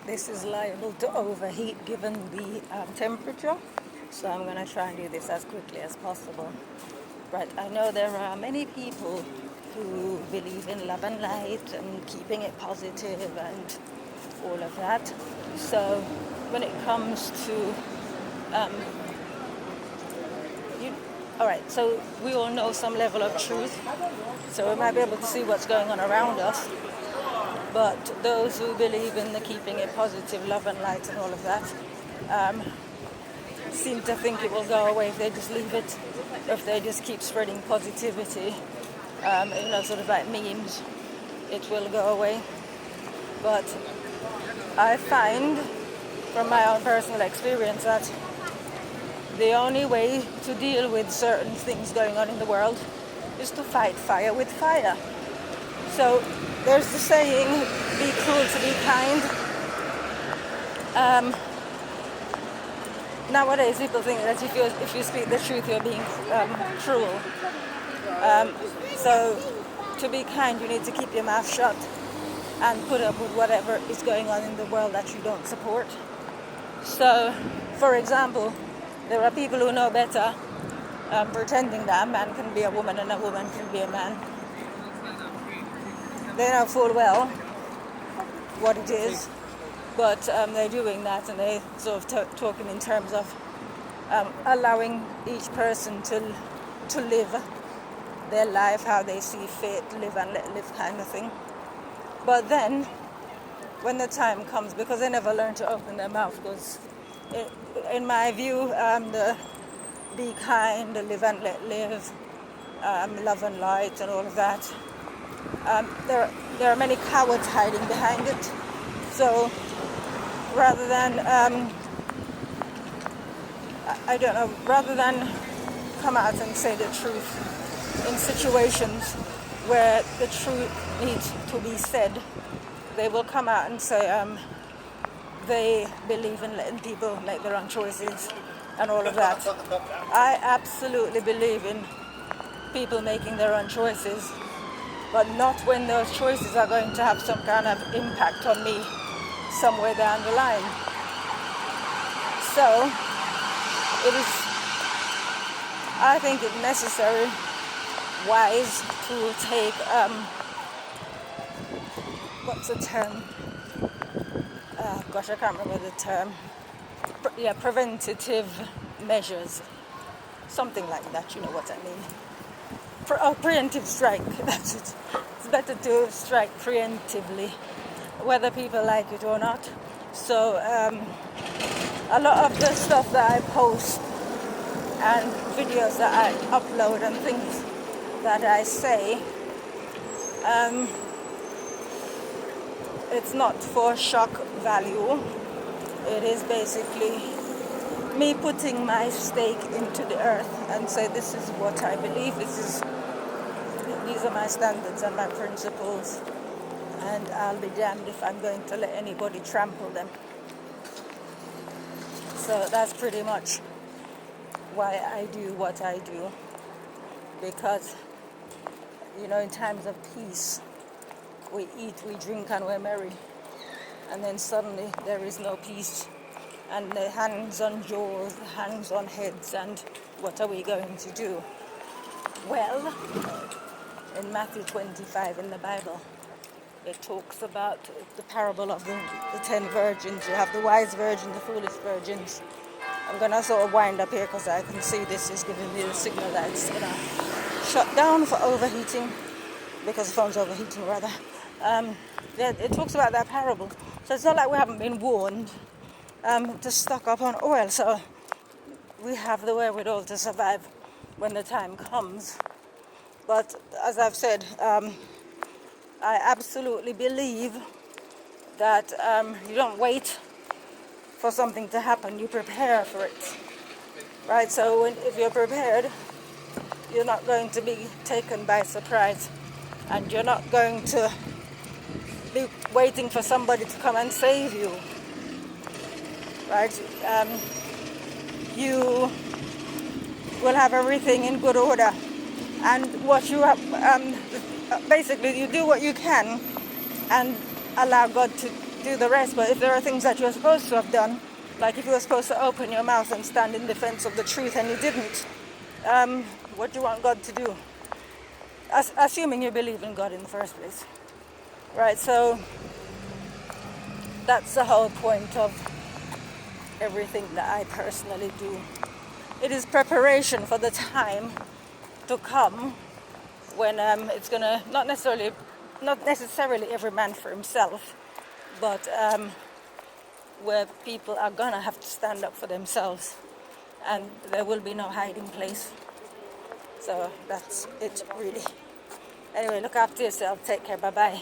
this is liable to overheat given the temperature. So I'm going to try and do this as quickly as possible. Right, I know there are many people who believe in love and light and keeping it positive and all of that. So when it comes to all right, so we all know some level of truth, so we might be able to see what's going on around us. But those who believe in the keeping it positive, love and light and all of that, seem to think it will go away if they just leave it, if they just keep spreading positivity, sort of like memes, it will go away. But I find from my own personal experience that the only way to deal with certain things going on in the world is to fight fire with fire. So there's the saying, be cruel to be kind. Nowadays people think that if you speak the truth you're being cruel. So to be kind you need to keep your mouth shut and put up with whatever is going on in the world that you don't support. So, for example, there are people who know better, pretending that a man can be a woman and a woman can be a man. They know full well what it is, but they're doing that and they sort of talking in terms of allowing each person to live their life how they see fit, live and let live kind of thing. But then, when the time comes, because they never learn to open their mouth, because in my view, the be kind, the live and let live, love and light and all of that, there are many cowards hiding behind it. So rather than, rather than come out and say the truth in situations where the truth needs to be said, they will come out and say they believe in letting people make their own choices and all of that. I absolutely believe in people making their own choices, but not when those choices are going to have some kind of impact on me somewhere down the line. So I think it's necessary, wise to take what's the term? I can't remember the term. Preventative measures, something like that. You know what I mean? Preemptive strike. That's it. It's better to strike preemptively, whether people like it or not. So a lot of the stuff that I post and videos that I upload and things that I say, it's not for shock value. It is basically me putting my stake into the earth and say this is what I believe, these are my standards and my principles, and I'll be damned if I'm going to let anybody trample them. So that's pretty much why I do what I do, because in times of peace we eat, we drink and we're merry, and then suddenly there is no peace and the hands on jaws, the hands on heads, and what are we going to do? Well, in Matthew 25 in the Bible, it talks about the parable of the 10 virgins. You have the wise virgin, the foolish virgins. I'm going to sort of wind up here because I can see this is giving me the signal that it's going to shut down for overheating, because the phone's overheating rather. It talks about that parable. So it's not like we haven't been warned to stock up on oil. So we have the wherewithal to survive when the time comes. But as I've said, I absolutely believe that you don't wait for something to happen, you prepare for it. Right? So if you're prepared, you're not going to be taken by surprise, and you're not going to be waiting for somebody to come and save you. Right? You will have everything in good order, and what you have, basically you do what you can and allow God do the rest. But if there are things that you're supposed to have done, like if you were supposed to open your mouth and stand in defense of the truth and you didn't, what do you want God to do? Assuming you believe in God in the first place. Right, so that's the whole point of everything that I personally do. It is preparation for the time to come when it's gonna not necessarily every man for himself, but where people are gonna have to stand up for themselves, and there will be no hiding place. So that's it, really. Anyway, look after yourself. Take care. Bye bye.